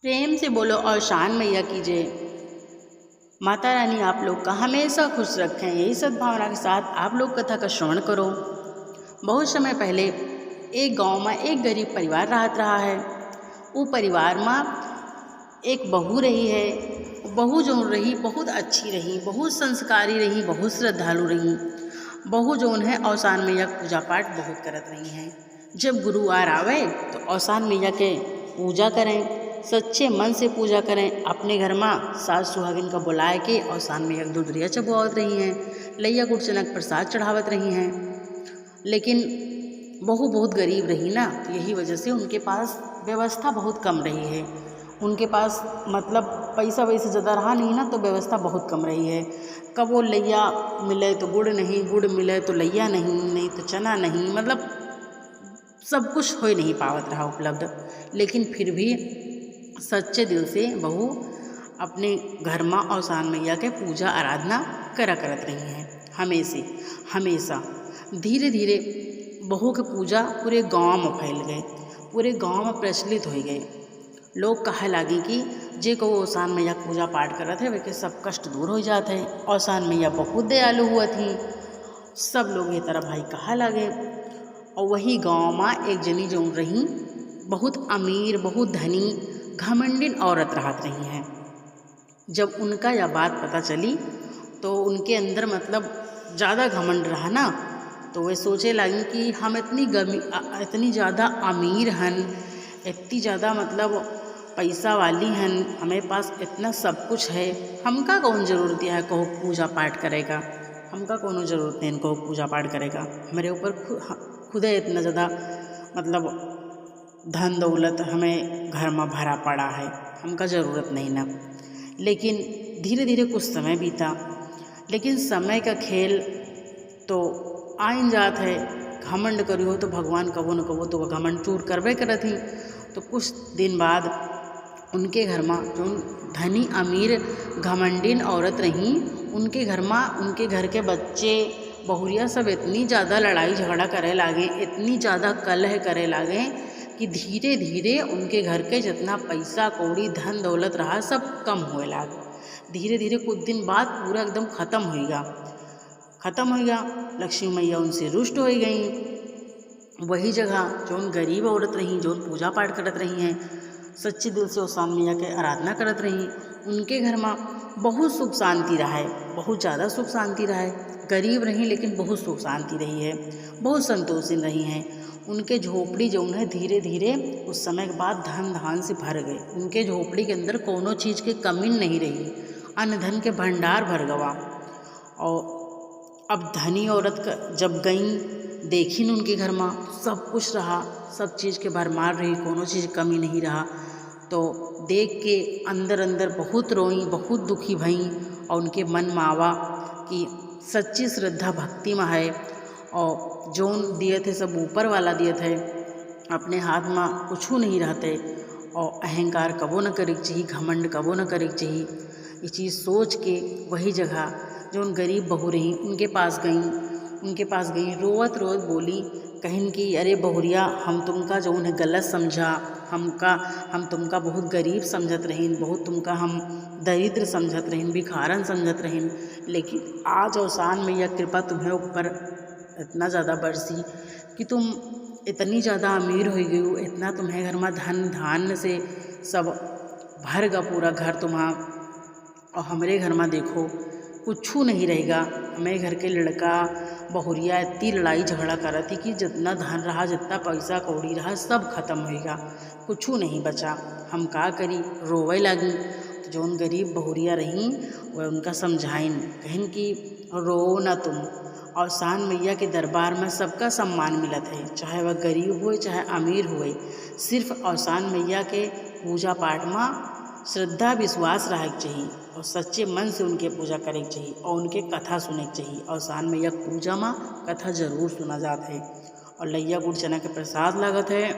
प्रेम से बोलो और शान मैया की जय। माता रानी आप लोग का हमेशा खुश रखें, यही सद्भावना के साथ आप लोग कथा का श्रवण करो। बहुत समय पहले एक गांव में एक गरीब परिवार रहत रहा है। वो परिवार में एक बहू रही है। बहू जो रही बहुत अच्छी रही, बहुत संस्कारी रही, बहुत श्रद्धालु रही। बहू जो है औसान मैया पूजा पाठ बहुत करत रही हैं। जब गुरुवार आवे तो औसान मैया के पूजा करें, सच्चे मन से पूजा करें। अपने घर में सास सुहागिन का बुलाए के औसान मैया दूधरिया चबवावत रही हैं, लैया गुड़ चनक प्रसाद चढ़ावत रही हैं। लेकिन बहू बहुत गरीब रही ना, तो यही वजह से उनके पास व्यवस्था बहुत कम रही है। उनके पास मतलब पैसा वैसे ज़्यादा रहा नहीं ना, तो व्यवस्था बहुत कम रही है। कब वो लैया मिले तो गुड़ नहीं, गुड़ मिले तो लैया नहीं, नहीं तो चना नहीं, मतलब सब कुछ हो नहीं पावत रहा उपलब्ध। लेकिन फिर भी सच्चे दिल से बहू अपने घर में औसान मैया के पूजा आराधना करत रही हैं हमेशा। धीरे धीरे बहू के पूजा पूरे गांव में फैल गए, पूरे गांव में प्रचलित हो गए। लोग कहे लागे कि जे को औसान मैया पूजा पाठ करत है वे सब कष्ट दूर हो जाते हैं। औसान मैया बहुत दयालु हुआ थी, सब लोग ये तरह भाई कहा लगे। और वही गांव में एक जनी जो रही बहुत अमीर, बहुत धनी, घमंडिन औरत रहत रही हैं। जब उनका यह बात पता चली तो उनके अंदर मतलब ज़्यादा घमंड रहा ना, तो वे सोचे लगी कि हम इतनी ज़्यादा अमीर हन, इतनी ज़्यादा मतलब पैसा वाली हन, हमें पास इतना सब कुछ है, हमका कौन ज़रूरत है कहो पूजा पाठ करेगा, हमका कोनो ज़रूरत नहीं इनको पूजा पाठ करेगा। मेरे ऊपर खुद इतना ज़्यादा मतलब धन दौलत हमें घर में भरा पड़ा है, हमका ज़रूरत नहीं ना। लेकिन धीरे धीरे कुछ समय बीता, लेकिन समय का खेल तो आइन जात है। घमंड करी हो तो भगवान कबो न कबो तो वह घमंड चूर करवे करत ही। तो कुछ दिन बाद उनके घर में जो धनी अमीर घमंडिन औरत रही, उनके घर में उनके घर के बच्चे बहुरिया सब इतनी ज़्यादा लड़ाई झगड़ा करे लागे, इतनी ज़्यादा कलह करे लागे कि धीरे धीरे उनके घर के जितना पैसा कौड़ी धन दौलत रहा सब कम होए लागे। धीरे धीरे कुछ दिन बाद पूरा एकदम ख़त्म हो गया। लक्ष्मी मैया उनसे रुष्ट हो गई। वही जगह जो गरीब औरत रही, जो पूजा पाठ करत रही हैं, सच्चे दिल से औसान मैया के आराधना करत रही, उनके घर में बहुत सुख शांति रहा है, बहुत ज़्यादा सुख शांति रहा है। गरीब रही लेकिन बहुत सुख शांति रही है, बहुत संतोषी रही हैं। उनके झोपड़ी जो है धीरे धीरे उस समय के बाद धन धान से भर गए। उनके झोपड़ी के अंदर कोनो चीज़ की कमी नहीं रही, अन्न धन के भंडार भर गवा। और अब धनी औरत जब गई देखी उनके घर में सब कुछ रहा, सब चीज़ के भरमार रही, कोनो चीज़ कमी नहीं रहा। तो देख के अंदर अंदर बहुत रोई, बहुत दुखी भई। और उनके मन में आवा कि सच्ची श्रद्धा भक्ति में है, और जोन दिए थे सब ऊपर वाला दिए थे, अपने हाथ में कुछ नहीं रहते। और अहंकार कबो न करे चाहिए, घमंड कबो न करे चाहिए। ये चीज़ सोच के वही जगह जो उन गरीब बहू रही उनके पास गई, रोवत बोली कहिन कि अरे बहुरिया, हम तुमका जो उन्हें गलत समझा, हम तुमका बहुत गरीब समझत रहीन, बहुत तुमका हम दरिद्र समझत रहीन, भिखारन समझत रहीन। लेकिन आज औसान मैया कृपा तुम्हें ऊपर इतना ज़्यादा बरसी कि तुम इतनी ज़्यादा अमीर हो गई हो, इतना तुम्हें घर में धन धान्य से सब भर गा पूरा घर तुम्हारा। और हमारे घर में देखो कुछ नहीं रहेगा। हमें घर के लड़का बहुरिया इतनी लड़ाई झगड़ा करा थी कि जितना धन रहा, जितना पैसा कौड़ी रहा, सब खत्म होएगा, कुछ नहीं बचा। हम का करी, रोवे लगी। तो जो उन गरीब बहुरिया रही वह उनका समझाइन, कहिन कि रो ना तुम, औसान मैया के दरबार में सबका सम्मान मिलत है, चाहे वह गरीब हुए चाहे अमीर हुए। सिर्फ औसान मैया के पूजा पाठ में श्रद्धा विश्वास रहे चाहिए, और सच्चे मन से उनके पूजा करे चाहिए, और उनके कथा सुने चाहिए। औसान मैया पूजा में कथा जरूर सुना जाता है। और लैया गुड़ चना के प्रसाद लागत है,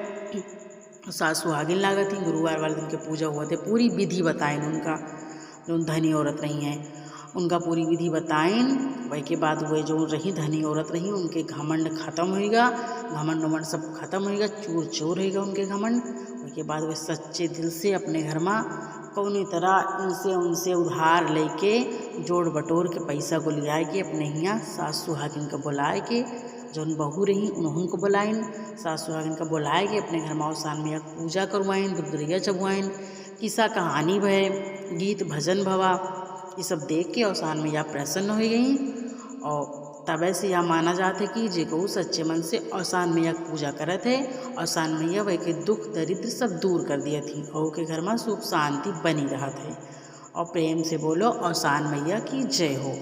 सास सुहागिन लागत है। गुरुवार वाले दिन के पूजा हुआ थे, पूरी विधि बताएं उनका, जो धनी औरत रही हैं उनका पूरी विधि बताएं। वही के बाद वही जो रही धनी औरत रही उनके घमंड खत्म होएगा, घमंड उमंड सब खत्म होएगा, चूर चूर होएगा उनके घमंड। वही के बाद वे सच्चे दिल से अपने घर में कौनी तरह इनसे उनसे उधार लेके जोड़ बटोर के पैसा को लियाए के अपने यहाँ सास सुहागिन को बुलाए के, जौन बहू रही उन्होंने को बुलाइन, सास सुहागिन का बुलाए के अपने घर में औसान मैया पूजा करवाइन, दुर्दरिया चबुआइन, किस्सा कहानी भय, गीत भजन भवा, ये सब देख के औसान मैया प्रसन्न हो गई। और तब से यह माना जाता है कि जे को सच्चे मन से औसान मैया की पूजा करे थे, औसान मैया वह के दुख दरिद्र सब दूर कर दिए थी और के घर में सुख शांति बनी रहा थे। और प्रेम से बोलो औसान मैया की जय हो।